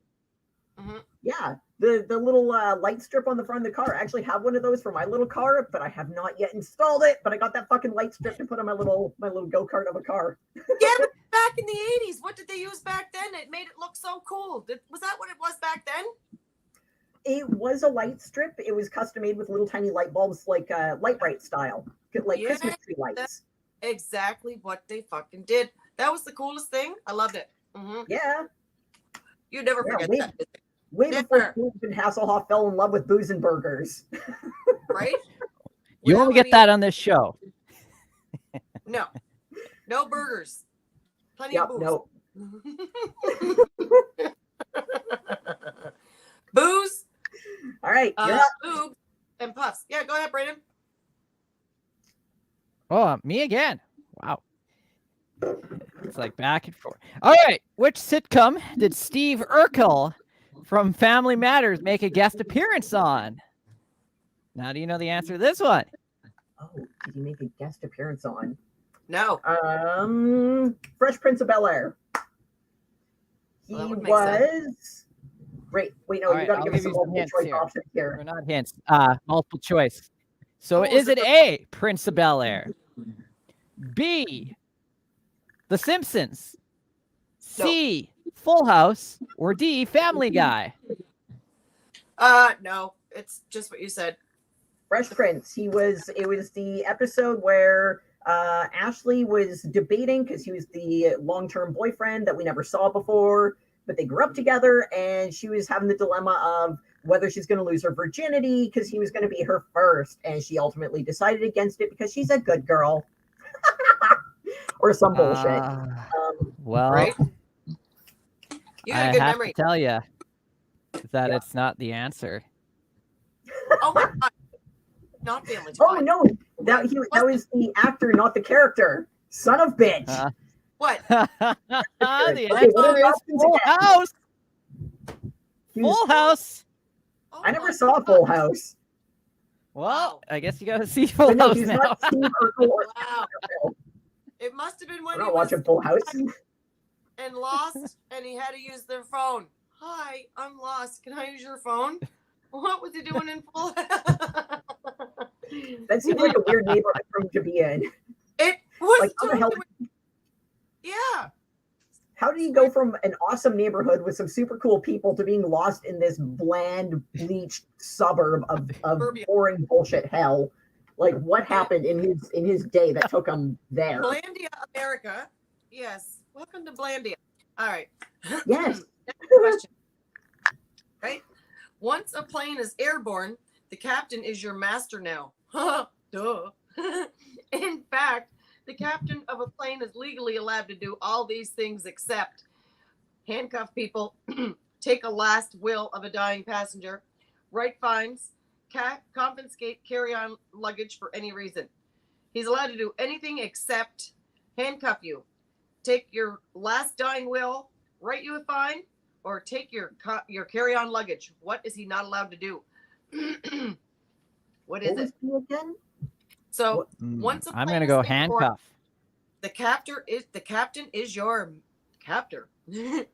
that? Mm-hmm. Yeah, the little light strip on the front of the car. I actually have one of those for my little car, but I have not yet installed it. But I got that fucking light strip to put on my little go-kart of a car. Yeah, but back in the 80s, what did they use back then? It made it look so cool. Was that what it was back then? It was a light strip. It was custom made with little tiny light bulbs, like light bright style, like Christmas tree lights. Exactly what they fucking did. That was the coolest thing. I loved it. Mm-hmm. Yeah. You never forget that. Way before Never. Steve and Hasselhoff fell in love with booze and burgers. Right? You Well, only I get mean, that on this show. No. No burgers. Plenty Yep, of booze. no. Booze, All right, you're up. boob, and puffs. Yeah, go ahead, Brandon. Oh, me again. Wow. It's like back and forth. All right. Which sitcom did Steve Urkel from Family Matters make a guest appearance on? Now, do you know the answer to this one? Oh, did he make a guest appearance on? No. Fresh Prince of Bel-Air. He Well, that would make sense. was. Wait, no, All you right, got to I'll give us give some you some multiple hints choice here. options here. Or not hints. Multiple choice. So Oh, is is it it A, Prince of Bel-Air? B, The Simpsons? C, Full House? Or D, Family Guy? No. It's just what you said. Fresh Prince. It was the episode where Ashley was debating because he was the long-term boyfriend that we never saw before, but they grew up together, and she was having the dilemma of whether she's going to lose her virginity because he was going to be her first, and she ultimately decided against it because she's a good girl. Or some bullshit. Well, Right? You got I a good have memory. to tell you that Yeah. it's not the answer. Oh my God. Not Family Oh Ties. no, that was the actor, not the character. Son of bitch. What? The Okay, what answer are the is options Full again? House. He was- Full House. Oh I never my saw God. Full House. Well, Wow. I guess you got to see Full But no, House he's now. not Steve Urkel or Wow. It must have been when I'm he not was watching Full House. and lost and he had to use their phone. Hi, I'm lost. Can I use your phone? What was he doing in Full That seems like a weird neighborhood for him to be in. It was Like, how the hell? totally- Yeah. How do you go from an awesome neighborhood with some super cool people to being lost in this bland, bleached suburb of Suburbia. boring bullshit hell? Like, what happened in his day that took him there? Blandia, America. Yes. Welcome to Blandia. All right. Yes. Next question. Right? Once a plane is airborne, the captain is your master now. Duh. In fact, the captain of a plane is legally allowed to do all these things except handcuff people, take a last will of a dying passenger, write fines, confiscate carry-on luggage for any reason. He's allowed to do anything except handcuff you, take your last dying will, write you a fine, or take your carry-on luggage. What is he not allowed to do? What is What was it? he again? So once a I'm plane gonna is go airborne, handcuff. the captain is your captor. Yep.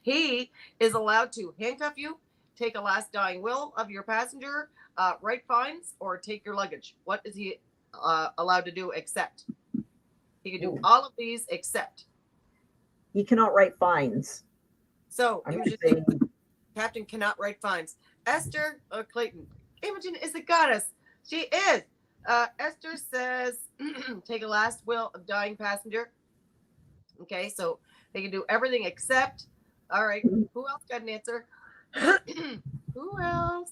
He is allowed to handcuff you, take a last dying will of your passenger, write fines, or take your luggage. What is he allowed to do except? He can do Ooh. all of these except. He cannot write fines. So I'm here's gonna your say thing. Captain cannot write fines. Esther Clayton. Imogen is a goddess. She is. Esther says, take a last will of dying passenger. Okay, so they can do everything except. All right, who else got an answer? Who else?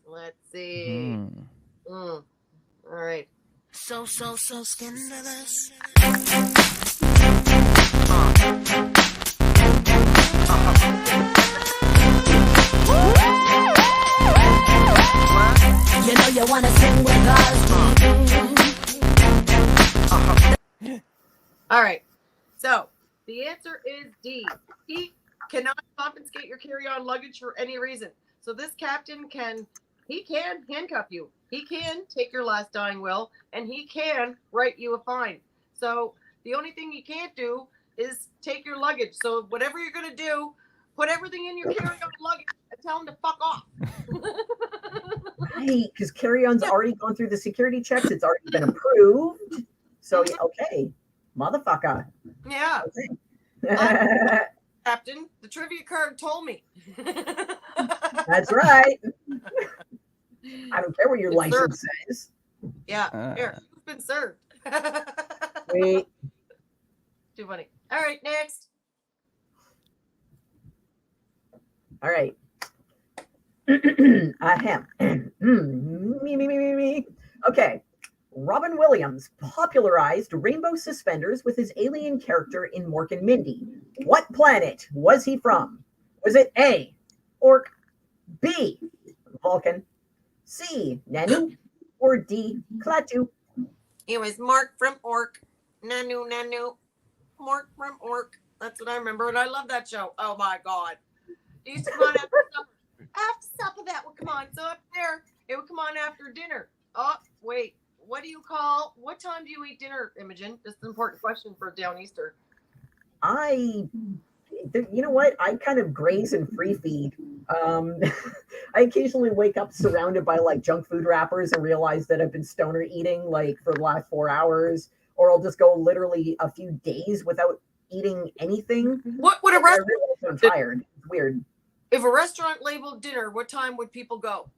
Let's see. All right. So scandalous. You know you wanna sing with us. All right. So the answer is D. He cannot confiscate your carry-on luggage for any reason. So this captain can handcuff you. He can take your last dying will, and he can write you a fine. So the only thing he can't do is take your luggage. So whatever you're gonna do, put everything in your carry-on luggage and tell him to fuck off. right, because carry-on's already gone through the security checks. It's already been approved. So okay, motherfucker. Yeah, Okay. Captain. The trivia card told me. That's right. I don't care what your It's license says. Yeah, here, you've been served. Wait. Too funny. All right, next. All right. Ahem. Me. Okay. Robin Williams popularized rainbow suspenders with his alien character in Mork and Mindy. What planet was he from? Was it A, Orc, B, Vulcan, C, Nanu, or D, Klaatu? It was Mark from Orc. Nanu. Mark from Orc. That's what I remember, and I love that show. Oh my god. It used to come on after supper. After supper, that would come on. So up there, it would come on after dinner. Oh, wait. What time do you eat dinner, Imogen? This is an important question for Down Easter. You know what? I kind of graze and free feed. I occasionally wake up surrounded by like junk food wrappers and realize that I've been stoner eating like for the last 4 hours, or I'll just go literally a few days without eating anything. What would a I restaurant? realize I'm tired. It's weird. If a restaurant labeled dinner, what time would people go?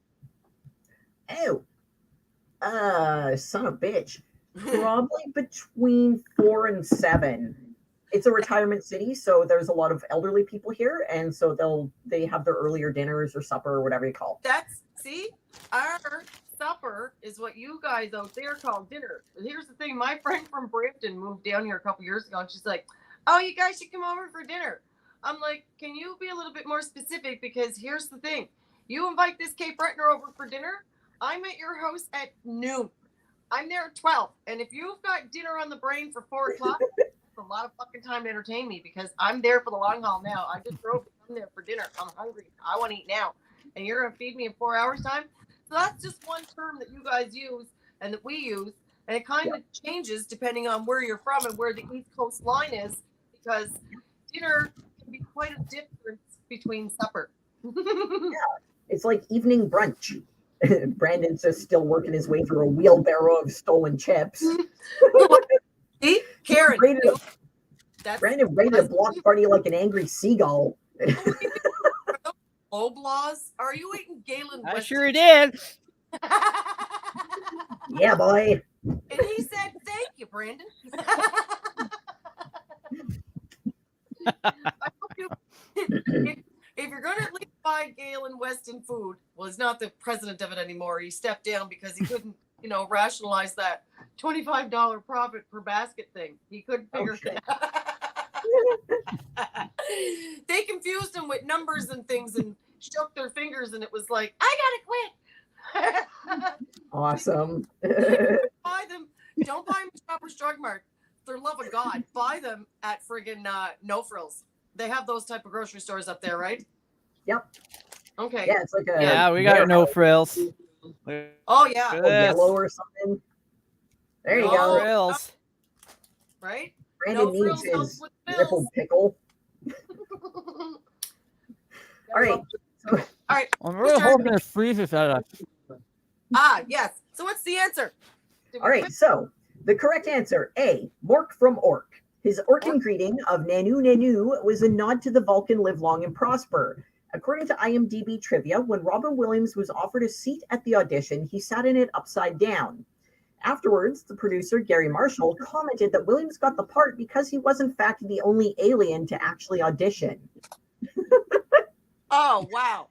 Son of a bitch. Probably between 4 and 7. It's a retirement city, so there's a lot of elderly people here, and so they have their earlier dinners or supper or whatever you call it. Our supper is what you guys out there call dinner. Here's the thing: my friend from Brampton moved down here a couple years ago, and she's like, "Oh, you guys should come over for dinner." I'm like, "Can you be a little bit more specific? Because here's the thing: you invite this Cape Bretoner over for dinner. I'm at your house at noon. I'm there at 12. And if you've got dinner on the brain for 4 o'clock, it's a lot of fucking time to entertain me because I'm there for the long haul now. I just drove to come there for dinner. I'm hungry. I want to eat now. And you're going to feed me in 4 hours time? So that's just one term that you guys use and that we use. And it kind of changes depending on where you're from and where the East Coast line is because dinner can be quite a difference between supper. It's like evening brunch. Brandon's just still working his way through a wheelbarrow of stolen chips. See? Karen. Brandon raided a block party like an angry seagull. Oblaws? Are you eating Galen? I sure did. Yeah, boy. And he said, "Thank you, Brandon." I hope you, if you're going to at least buy Galen Weston food, well, he's not the president of it anymore. He stepped down because he couldn't, rationalize that $25 profit per basket thing. He couldn't figure it out. They confused him with numbers and things and shook their fingers, and it was like, I gotta quit. Awesome. Buy them. Don't buy them at Shoppers Drug Mart. For the love of God, buy them at friggin' No Frills. They have those type of grocery stores up there, right? Yep. Okay. Yeah, it's like we got no frills. Oh yeah. Yellow or something. There you go. Frills. Right? Brandon needs his nipple pickle. All right. All right. I'm really hoping it freezes out of. Yes. So what's the answer? All right. So the correct answer, A, Mork from Orc. His Orcan greeting of Nanu was a nod to the Vulcan live long and prosper. According to IMDb trivia, when Robin Williams was offered a seat at the audition, he sat in it upside down. Afterwards, the producer, Gary Marshall, commented that Williams got the part because he was, in fact, the only alien to actually audition. Oh, wow.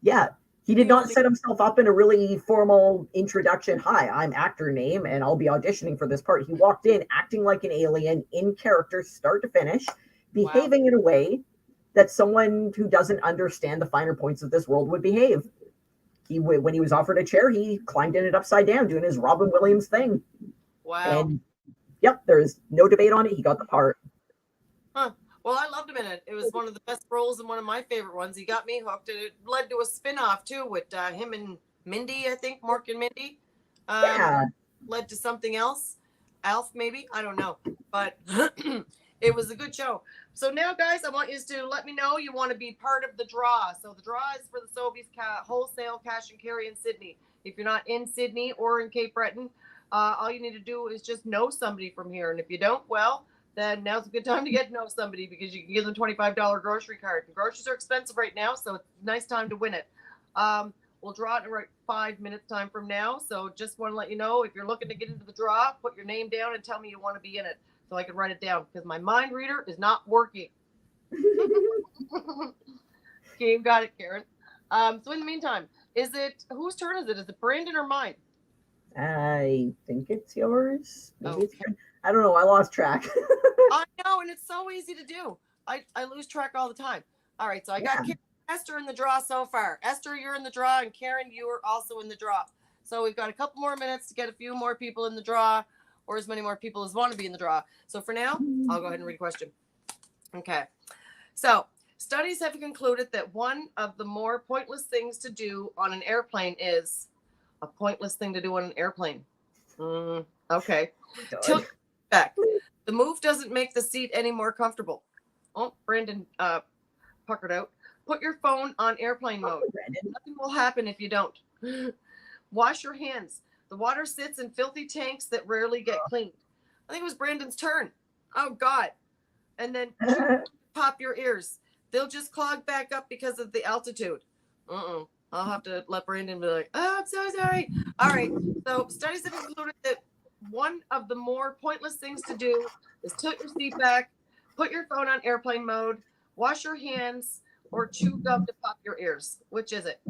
Yeah, he did not set himself up in a really formal introduction. Hi, I'm actor name, and I'll be auditioning for this part. He walked in acting like an alien, in character, start to finish, behaving in a way that someone who doesn't understand the finer points of this world would behave. When he was offered a chair, he climbed in it upside down, doing his Robin Williams thing. Wow. And there's no debate on it. He got the part. Huh. Well, I loved him in it. It was one of the best roles and one of my favorite ones. He got me hooked, and it led to a spin-off too with him and Mindy, I think, Mork and Mindy. Led to something else. Alf, maybe? I don't know. But it was a good show. So now, guys, I want you to let me know you want to be part of the draw. So the draw is for the Sobeys wholesale cash and carry in Sydney. If you're not in Sydney or in Cape Breton, all you need to do is just know somebody from here. And if you don't, well, then now's a good time to get to know somebody because you can give them $25 grocery card. And groceries are expensive right now, so it's a nice time to win it. We'll draw it in right 5 minutes time from now. So just want to let you know, if you're looking to get into the draw, put your name down and tell me you want to be in it so I can write it down because my mind reader is not working. Okay, you got it, Karen. So in the meantime, whose turn is it? Is it Brandon or mine? I think it's yours. Maybe it's Okay. yours. I don't know. I lost track. I know, and it's so easy to do. I lose track all the time. All right, so I got Esther in the draw so far. Esther, you're in the draw, and Karen, you are also in the draw. So we've got a couple more minutes to get a few more people in the draw, or as many more people as want to be in the draw. So for now, I'll go ahead and read a question. Okay. So studies have concluded that one of the more pointless things to do on an airplane is a pointless thing to do on an airplane. Okay. Tilt back. The move doesn't make the seat any more comfortable. Oh, Brandon puckered out. Put your phone on airplane mode. Nothing will happen if you don't. Wash your hands. The water sits in filthy tanks that rarely get cleaned. I think it was Brandon's turn. Oh, God. And then pop your ears. They'll just clog back up because of the altitude. I'll have to let Brandon be like, oh, I'm so sorry. All right. So studies have concluded that one of the more pointless things to do is tilt your seat back, put your phone on airplane mode, wash your hands, or chew gum to pop your ears. Which is it?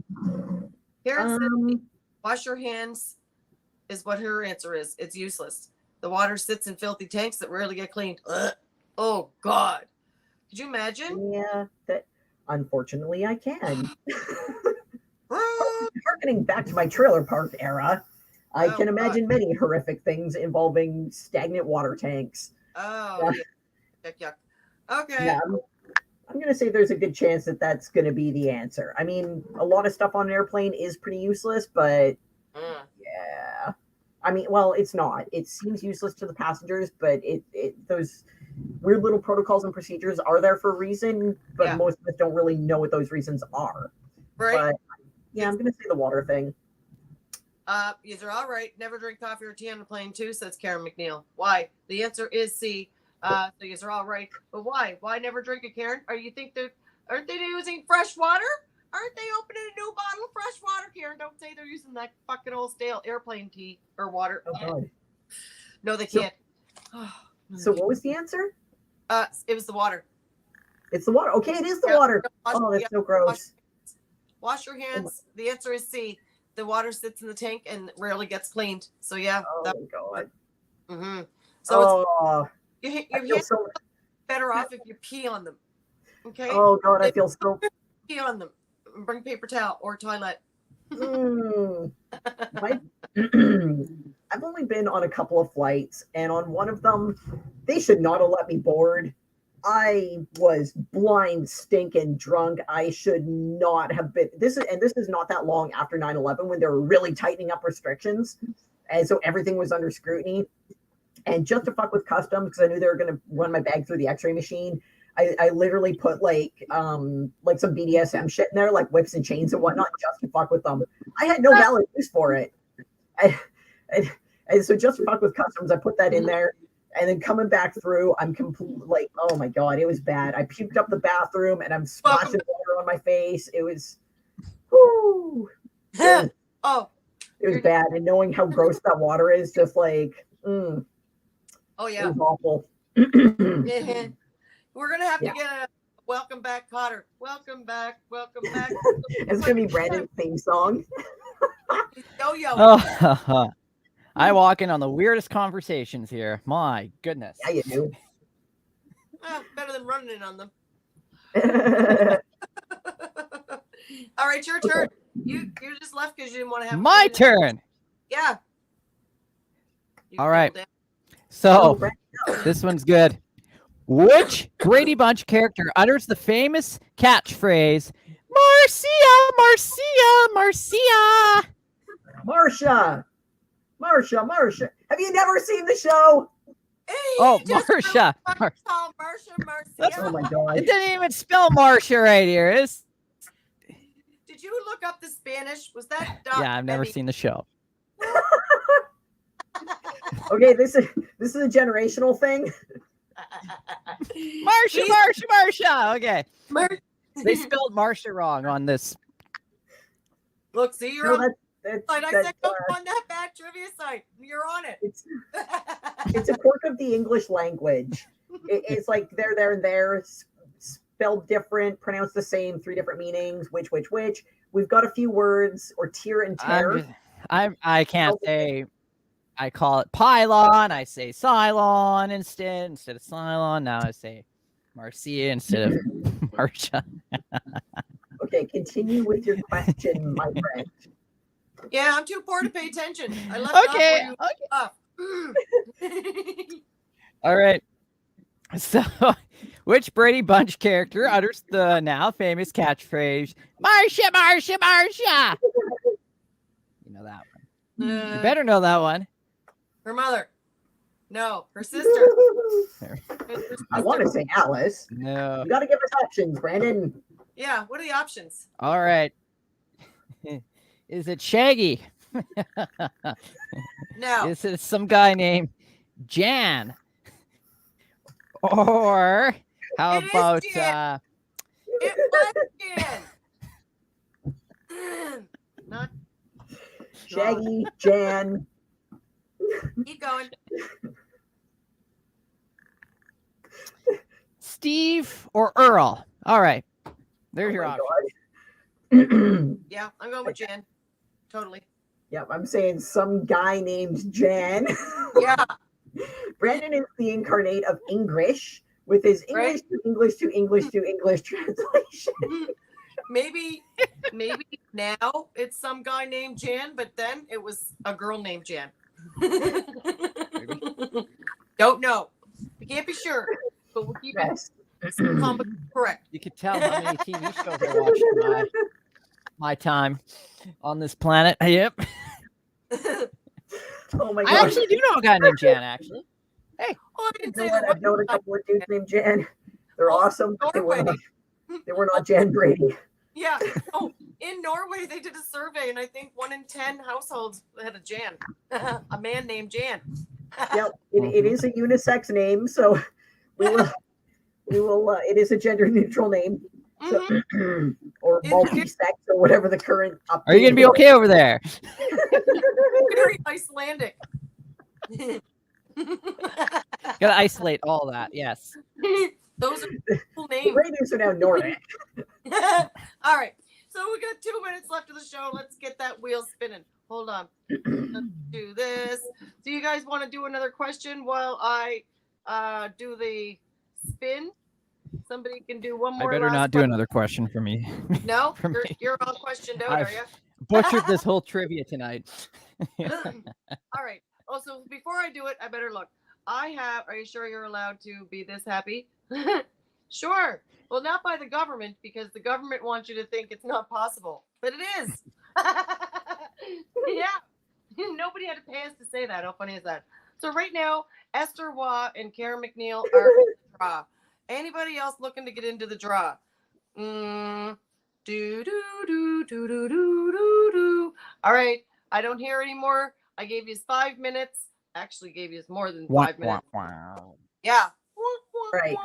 Karen said, wash your hands is what her answer is. It's useless. The water sits in filthy tanks that rarely get cleaned. Ugh. Oh, God. Could you imagine? Yeah, that unfortunately I can. Harkening back to my trailer park era, I can imagine many horrific things involving stagnant water tanks. Oh, yeah. Yuck. Okay. Yeah, I'm going to say there's a good chance that that's going to be the answer. I mean, a lot of stuff on an airplane is pretty useless, but yeah. I mean, well, it's not. It seems useless to the passengers, but those weird little protocols and procedures are there for a reason, but most of us don't really know what those reasons are. Right. But yeah, I'm going to say the water thing. These are all right. Never drink coffee or tea on a plane too, says Karen McNeil. Why? The answer is C. So these are all right. But why? Why never drink it, Karen? Or you think aren't they using fresh water? Aren't they opening a new bottle of fresh water, Karen? Don't say they're using that fucking old stale airplane tea or water. Oh, God. No, they can't. So what was the answer? It was the water. It's the water. Okay, it is the water. Oh, that's so gross. Wash your hands. The answer is C. The water sits in the tank and rarely gets cleaned. So yeah. Oh my God. Mm-hmm. So it's your hands so better off if you pee on them. Okay. Oh God, I feel so. Pee on them. Bring paper towel or toilet. I've only been on a couple of flights, and on one of them, they should not have let me board. I was blind, stinking drunk. I should not have been. This is not that long after 9/11 when they were really tightening up restrictions, and so everything was under scrutiny. And just to fuck with customs, because I knew they were going to run my bag through the X-ray machine, I literally put like some BDSM shit in there, like whips and chains and whatnot, just to fuck with them. I had no valid use for it, and so just to fuck with customs, I put that in there. And then coming back through, I'm completely like, oh my God, it was bad. I puked up the bathroom and I'm splashing water on my face. It was, whoo. It was bad. And knowing how gross that water is, just like, oh yeah, it was awful. We're gonna have to get a welcome back, Cotter. Welcome back. It's gonna be Brandon's theme song. Oh, I walk in on the weirdest conversations here. My goodness. Yeah, you do. Better than running in on them. All right, your turn. You just left because you didn't want to have my turn. Yeah. All right. So this one's good. Which Brady Bunch character utters the famous catchphrase, Marcia? Marsha. Have you never seen the show? Hey, Marsha. Oh my God. It didn't even spell Marsha right here. Did you look up the Spanish? Was that Yeah, I've never seen the show. Okay, this is a generational thing. Marsha. Okay. They spelled Marsha wrong on this. Look, see, you're on. I said go on that bad trivia site. You're on it. It's a quirk of the English language. It's like there, spelled different, pronounced the same, 3 different meanings, which. We've got a few words, or tear and tear. I can't say. I call it pylon. I say Cylon instead of Cylon. Now I say Marcia instead of Marcia. Okay, continue with your question, my friend. Yeah, I'm too poor to pay attention. I left Okay. off where you All right. So, which Brady Bunch character utters the now famous catchphrase, Marcia, Marcia, Marcia? You know that one. You better know that one. Her mother. No, her sister. I want to say Alice. No. You got to give us options, Brandon. Yeah, what are the options? All right. Is it Shaggy? No. Is it some guy named Jan? Or how It is about Jan. It was Jan. Not Shaggy, Jan. keep going. Steve or Earl? All right. There's your my option. God. Yeah, I'm going with Jan. Totally. Yep, I'm saying some guy named Jan. Yeah. Brandon is the incarnate of English with his English Right. to English to English to English translation. Maybe now it's some guy named Jan, but then it was a girl named Jan. Don't know. We can't be sure, but we'll keep Yes. it correct. You could tell how many TV shows I watched my time on this planet. Yep. Oh my I God. actually do know a guy named Jan, actually. Oh, I didn't You say know what? that. I've known a couple of dudes named Jan. They're Oh, awesome, but they were Norway. not Jan Brady. Yeah. Oh, in Norway they did a survey, and I think 1 in 10 households had a Jan, a man named Jan. Yep, it is a unisex name, so we will. It is a gender neutral name, so, Mhm. or multi-sex, or whatever the current. Are you going to be okay over there? Very Icelandic. Got to isolate all that. Yes. Those are cool The names. Bradies are now Nordic. All right. So we got 2 minutes left of the show. Let's get that wheel spinning. Hold on. Let's do this. Do you guys want to do another question while I do the spin? Somebody can do one I more. better last not do question. another question for me. No, for me. you're all questioned out, I've- are you? Butchered this whole trivia tonight. All right. Also, before I do it, I better look. Are you sure you're allowed to be this happy? Sure. Well, not by the government, because the government wants you to think it's not possible, but it is. Yeah. Nobody had to pay us to say that. How funny is that? So right now, Esther Waugh and Karen McNeil are in the draw. Anybody else looking to get into the draw? Do do do do do do do do. All right. I don't hear anymore. I gave you 5 minutes. Actually, gave you more than 5 minutes. Yeah. Right.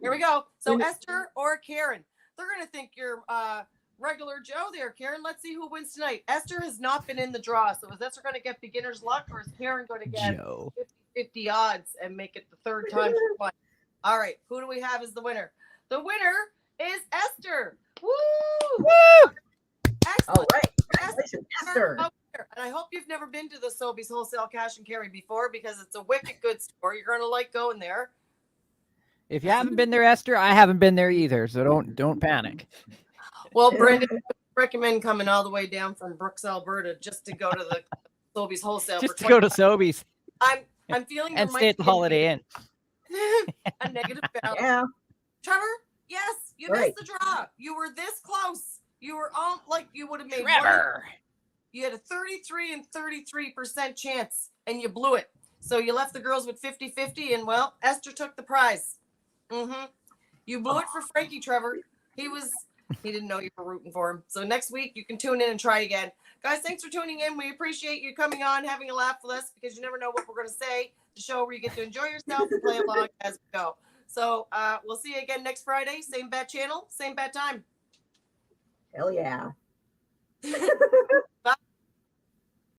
Here we go. So Esther or Karen, they're gonna think you're regular Joe there, Karen. Let's see who wins tonight. Esther has not been in the draw, so is Esther gonna get beginner's luck, or is Karen going to get Joe. 50-50 odds and make it the third time she won? All right, who do we have as the winner? The winner is Esther. Woo! Woo! Excellent. All right. Congratulations, Esther. And I hope you've never been to the Sobeys Wholesale Cash and Carry before, because it's a wicked good store. You're gonna like going there. If you haven't been there, Esther, I haven't been there either, so don't panic. Well, Brandon, I recommend coming all the way down from Brooks, Alberta, just to go to the Sobeys Wholesale. Just for to go to 25. Sobeys I'm feeling and there stay might at the be Holiday Inn. a negative balance. Yeah. Trevor, yes, you Right. missed the draw. You were this close. You were on, like, you would have made Trevor. You had a 33 and 33% chance, and you blew it. So you left the girls with 50-50, and, well, Esther took the prize. You blew it for Frankie, Trevor. He didn't know you were rooting for him. So next week you can tune in and try again. Guys, thanks for tuning in. We appreciate you coming on, having a laugh with us, because you never know what we're going to say. The show where you get to enjoy yourself and play along as we go. So we'll see you again next Friday. Same bat channel, same bat time. Hell yeah. Bye.